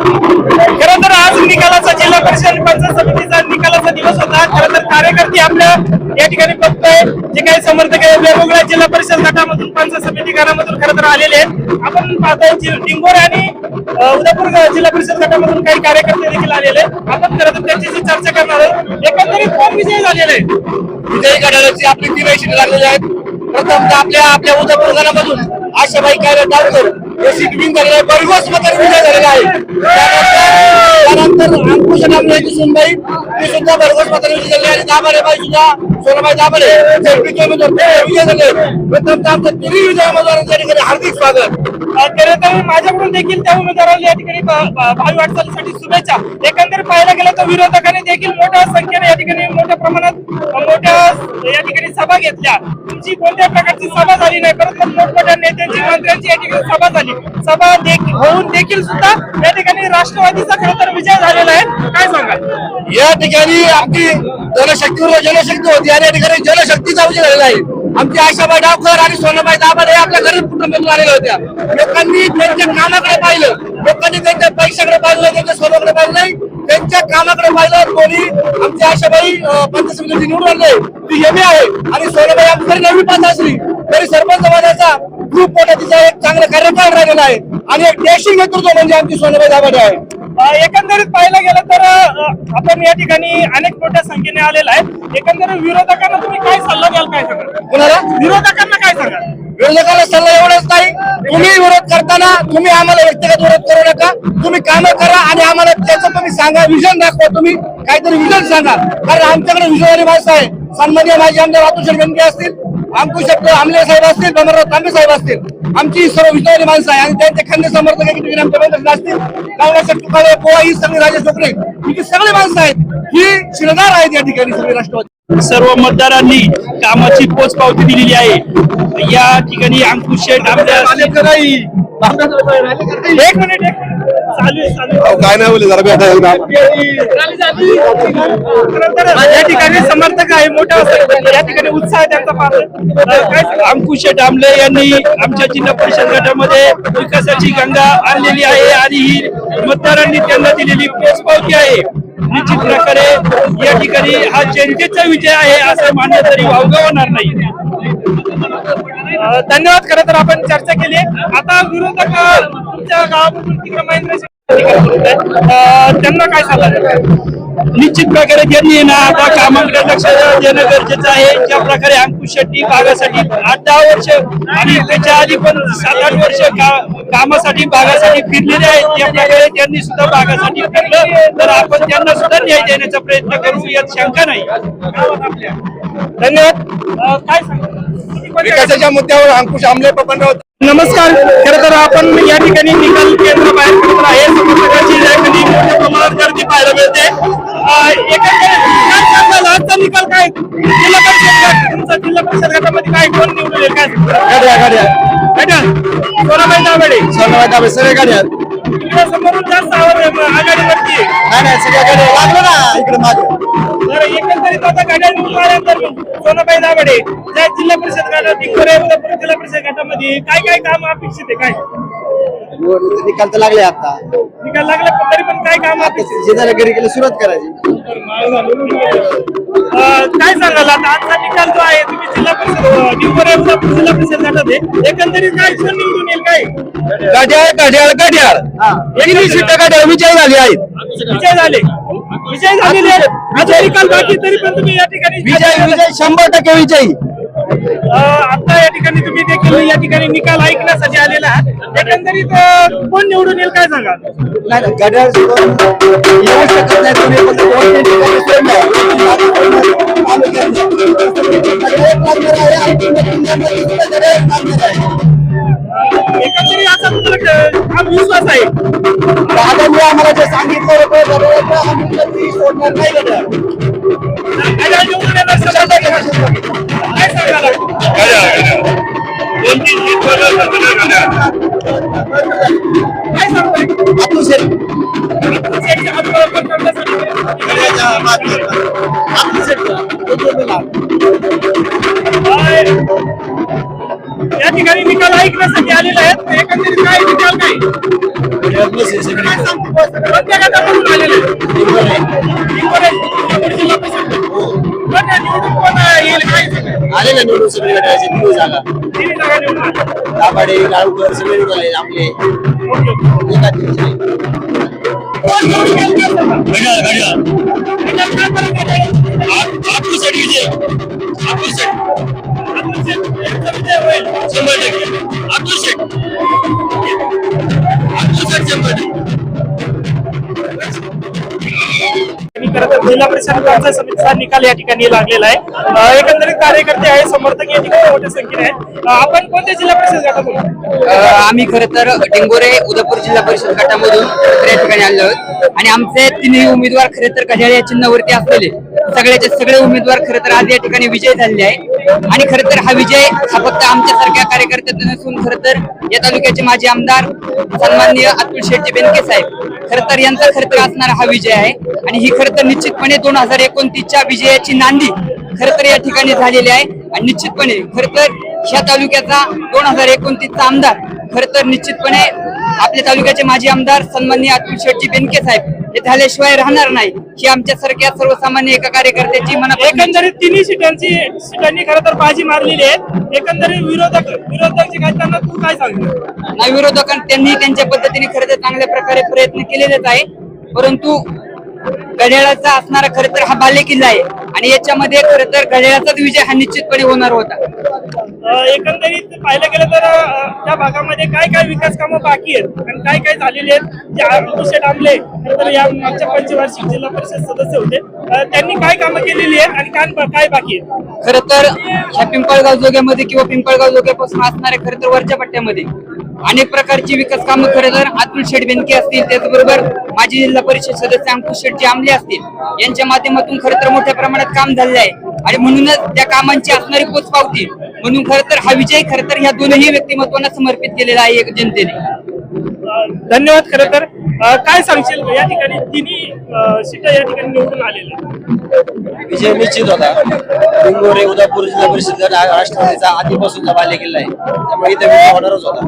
खरं तर आज निकालाचा जिल्हा परिषद पंचायत समितीचा निकालाचा दिवस होता. खरं तर कार्यकर्ते आपल्या या ठिकाणी बघतोय, जे काही समर्थक आहे वेगवेगळ्या जिल्हा परिषद गटामधून पंचायत समिती गटामधून खरं तर आलेले आहेत. आपण पाहतोय डिंगोरे आणि उदयपूर जिल्हा परिषद गटामधून काही कार्यकर्ते देखील आलेले आहेत. आपण खरं तर त्यांच्याशी चर्चा करणार आहोत. एकंदरीत कोण विजयी झालेले आहे? विजयी घड्याळाची आपली तीन वैशिष्ट्य लागलेली आहेत. प्रथम आपल्या उदयपूर गणामधून आशाबाई काय डावकर हे सीट विन झालेले आहे, भरघोस मताने विजय झालेला आहे. त्यानंतर अंकुश नामले सुनबाई ती सुद्धा भरघोस मताने विजय झाले आणि दाभाडेबाई सुद्धा सोनाबाई दाभाडे झेडपीचे उमेदवार विजय झाले. प्रथम आमच्या तिन्ही विजय उमेदवारांच्या ठिकाणी हार्दिक स्वागत. खरं तर माझ्याकडून देखील त्या उमेदवारांना या ठिकाणी भावी वाटचालीसाठी शुभेच्छा. एकंदरीत पाहायला गेलं तर विरोधकांनी देखील मोठ्या संख्येने या ठिकाणी मोठ्या प्रमाणात मोठ्या या ठिकाणी सभा घेतल्या. तुमची कोणत्या प्रकारची सभा झाली नाही, परंतु मोठमोठ्या नेत्यांची मंत्र्यांची या ठिकाणी सभा झाली. सभा होऊन देखील सुद्धा या ठिकाणी राष्ट्रवादीचा खरं तर विजय झालेला आहे. काय सांगाल? या ठिकाणी आमची जनशक्तीवर जनशक्ती होती आणि या ठिकाणी जनशक्तीचा विजय झालेला आहे. आमची आशाबाई डावकर आणि सोनाबाई दाभाडे आपल्या घरी कुटुंबातून आलेल्या होत्या. लोकांनी त्यांच्या कामाकडे पाहिलं, लोकांनी त्यांच्या पैशाकडे पाहिलं, त्यांच्या सोन्याकडे पाहिलं नाही, त्यांच्या कामाकडे पाहिलं. कोणी आमची आशाबाई पंचायत समितीची निवडून आणले ती एमए आहे आणि सोनाबाई आमची नववी पास असली तरी सरपंच समाजाचा ग्रुप मोठा तिचा एक चांगला कार्यकाळ राहिलेला आहे आणि एक देशी नेतृत्व म्हणजे आमची सोनाबाई दाभाडे आहे. एकंदरीत पाहायला गेलं तर आपण या ठिकाणी अनेक मोठ्या संख्येने आलेला आहे. एकंदरीत विरोधकांना तुम्ही काय सल्ला द्याल? काय सांगाल कुणाला? विरोधकांना काय सांगाल? विरोधकाला सल्ला एवढंच नाही, तुम्ही विरोध करताना तुम्ही आम्हाला व्यक्तिगत विरोध करू नका. तुम्ही कामं करा आणि आम्हाला त्याचं तुम्ही सांगा, विजन दाखवा. तुम्ही काहीतरी विजन सांगा, कारण आमच्याकडे विजनवारी माणसं आहे. सन्माननीय माजी आमदार अतुल बेनके असतील, अंकुश आमले साहेब असतील, भमरराव तांबे साहेब असतील, आमची सर्व विजयवारी माणसं आहे आणि त्यांचे खंड समर्थक असतील. काँग्रेसचे तुकाळे पोहा ही सगळी राजेश टोकरे ही सगळी माणसं आहेत, ही शिरदार आहेत या ठिकाणी सगळे राष्ट्रवादी. सर्व मतदारांनी कामाची पोचपावती दिलेली आहे. या ठिकाणी अंकुश शेठ एक मिनिट काय नाही बोलले जरा भेटा या ठिकाणी समर्थक आहे मोठा या ठिकाणी उत्साह आहे त्यांचा फार. अंकुश डांबले यांनी आमच्या जिल्हा परिषद गटामध्ये विकासाची गंगा आणलेली आहे आणि ही मतदारांनी त्यांना दिलेली पोचपावती आहे. निश्चित प्रकारे या ठिकाणी हा जनतेचा विजय आहे असं मानलं तरी वावगं होणार नाही. धन्यवाद. खरं तर आपण चर्चा केली. आता विरोधक तुमच्या गावामधून तिकडे महेंद्र त्यांना काय सल्ला द्याल? निश्चित प्रकारे त्यांनी ना आता कामाकडे लक्ष देणं गरजेचं आहे. ज्या प्रकारे अंकुश शेट्टी भागासाठी 8-10 वर्ष आणि त्याच्या आधी पण 7-8 वर्ष कामासाठी भागासाठी फिरलेले आहेत, त्या प्रकारे त्यांनी सुद्धा भागासाठी फिरलं तर आपण त्यांना सुद्धा न्याय देण्याचा प्रयत्न करू, यात शंका नाही. धन्यवाद. काय सांगा विकासाच्या मुद्द्यावर अंकुश आमले बबनराव. नमस्कार. खरं तर आपण या ठिकाणी निकाल केंद्र बाहेर पडत आहे. समर्थकांची या ठिकाणी मोठ्या प्रमाणात गर्दी पाहायला मिळते. आजचा निकाल काय? जिल्हा परिषद तुमचा जिल्हा परिषद गटामध्ये काय कोण निवडून येईल? काय सोनाबाई दाभाडे सगळे गाड्या समोरून जास्त आघाडीवरती नाही सगळ्या गाड्या लागलं ना इकडे माझं. तर एकंदरीत आता गाड्या निवडून आल्यानंतर सोनाबाई दाभाडे ज्या जिल्हा परिषद गटात डिंगोरे उदयपूर जिल्हा परिषद गटामध्ये काय काम अपेक्षित आहे? काय निकाल तर लागले आता, निकाल लागले तरी पण काय काम अपेक्षित? शेजाऱ्या घरी गेले सुरुवात करायची. काय सांगाल आता आजचा निकाल जो आहे, तुम्ही जिल्हा परिषद डिंगोरे उदयपूर जिल्हा परिषद गटात आहे, एकंदरीत काय कोण निवडून येईल? काय गाड्याळ विजय झाले आहेत. विजय झालेले आहेत. आता निकाल बाकी तरी पण तुम्ही या ठिकाणी विजय 100% विजयी. आता या ठिकाणी तुम्ही देखील या ठिकाणी निकाल ऐकण्यासाठी आलेला आहात. एकंदरीत कोण निवडून येईल? काय सांगा? गाड्याळ येऊ शकत नाही तुम्ही, एकंदरीत असा तुमचा विश्वास आहे? दादांनी आम्हाला जे सांगितलं होतं सोडणार नाही. काय सांगाल? या ठिकाणी निकाल ऐकण्यासाठी आलेले आहेत. एकंदरीत काय निकाल काय? काय सांगतो बस? कोणत्या गटामधून आलेले? हिंगोली जिल्हा परिषद. कोण निवडून कोण येईल काय सांगाल? आले ना निवडून सगळे गटाचे 3 जागा तिन्ही जागा निवडून आल्या. दाभाडे गाळूकर सगळे निवडून आले आपले एका दिवशी. कोण निवडून येईल काय सांगाल? घड्याळ काय फरक आहे? अतुल शेठ विजय. अतुल शेठ यांचा विजय होईल 100%. अतुल शेठ 100%. आणि खरं तर जिल्हा परिषद पंचायत समितीचा निकाल या ठिकाणी लागलेला आहे. एकंदरीत कार्यकर्ते आहे, समर्थक या ठिकाणी मोठ्या संख्येने आहेत. आपण कोणत्या जिल्हा परिषद गटातून? आम्ही खरं तर डिंगोरे उदयपूर जिल्हा परिषद गटामधून या ठिकाणी आलो आहोत आणि आमचे तिन्ही उमेदवार खरे तर घड्याळ या चिन्हावरती असलेले सगळ्याचे सगळे उमेदवार खरं तर आज या ठिकाणी विजय झालेले आहे. आणि खरं तर हा विजय हा फक्त आमच्यासारख्या कार्यकर्त्यांचा नसून खरं तर या तालुक्याचे माजी आमदार सन्माननीय अतुल शेट्टी बेनके साहेब खरं तर यांचा खरं तर असणारा हा विजय आहे. आणि ही खरं तर निश्चितपणे 2029च्या विजयाची नांदी खरं तर या ठिकाणी झालेली आहे. आणि निश्चितपणे खरं तर ह्या तालुक्याचा 2029चा आमदार खरं तर निश्चितपणे आपल्या तालुक्याचे माजी आमदार सन्माननीय अतुल शेट्टी बेनके साहेब हे झाल्याशिवाय राहणार नाही ही आमच्यासारख्या सर्वसामान्य एका कार्यकर्त्याची मनात. एकंदरीत तिन्ही सीटांनी खरं तर बाजी मारलेली आहे. एकंदरीत विरोधक जे काय त्यांना तू काय सांगतो? नाही विरोधकांनी त्यांनी त्यांच्या पद्धतीने खरं तर चांगल्या प्रकारे प्रयत्न केलेलेच आहे. परंतु घड्याळाचा असणारा खरं तर हा बालेकिल्ला आहे आणि याच्यामध्ये खरं तर घड्याळाचाच विजय हा निश्चितपणे होणार होता. एकंदरीत पाहिलं गेलं तर त्या भागामध्ये काय काय विकास कामं बाकी आहेत आणि काय काय झालेले आहेत जे अतुल शेठ आमले खरं तर या मागच्या पंचवार्षिक जिल्हा परिषद सदस्य होते, त्यांनी काय कामं केलेली आहेत आणि काय बाकी आहेत? खरं तर ह्या पिंपळगाव जोग्यामध्ये किंवा पिंपळगाव जोग्यापासून असणाऱ्या खरं तर वरच्या पट्ट्यामध्ये अनेक प्रकारची विकास कामं खरं तर अतुल शेठ बेनके असतील, त्याचबरोबर माजी जिल्हा परिषद सदस्य अंकुश शेट्टी आमले असतील यांच्या माध्यमातून खरं तर मोठ्या प्रमाणात काम झालेलं आहे. आणि म्हणूनच त्या कामांची असणारी पोचपावती म्हणून खरं तर हा विजय खरं तर ह्या दोनही व्यक्तिमत्वांना समर्पित केलेला आहे जनतेने. धन्यवाद. खरं तर काय सांगशील या ठिकाणी तिन्ही सीटा या ठिकाणी निवडून आलेल्या? विजय निश्चित होता. डिंगोरे उदयपूर जिल्हा परिषद गट हा राष्ट्रवादीचा आधीपासूनचा बालेकिल्ला आहे त्यामुळे इथे विजय होणारच होता.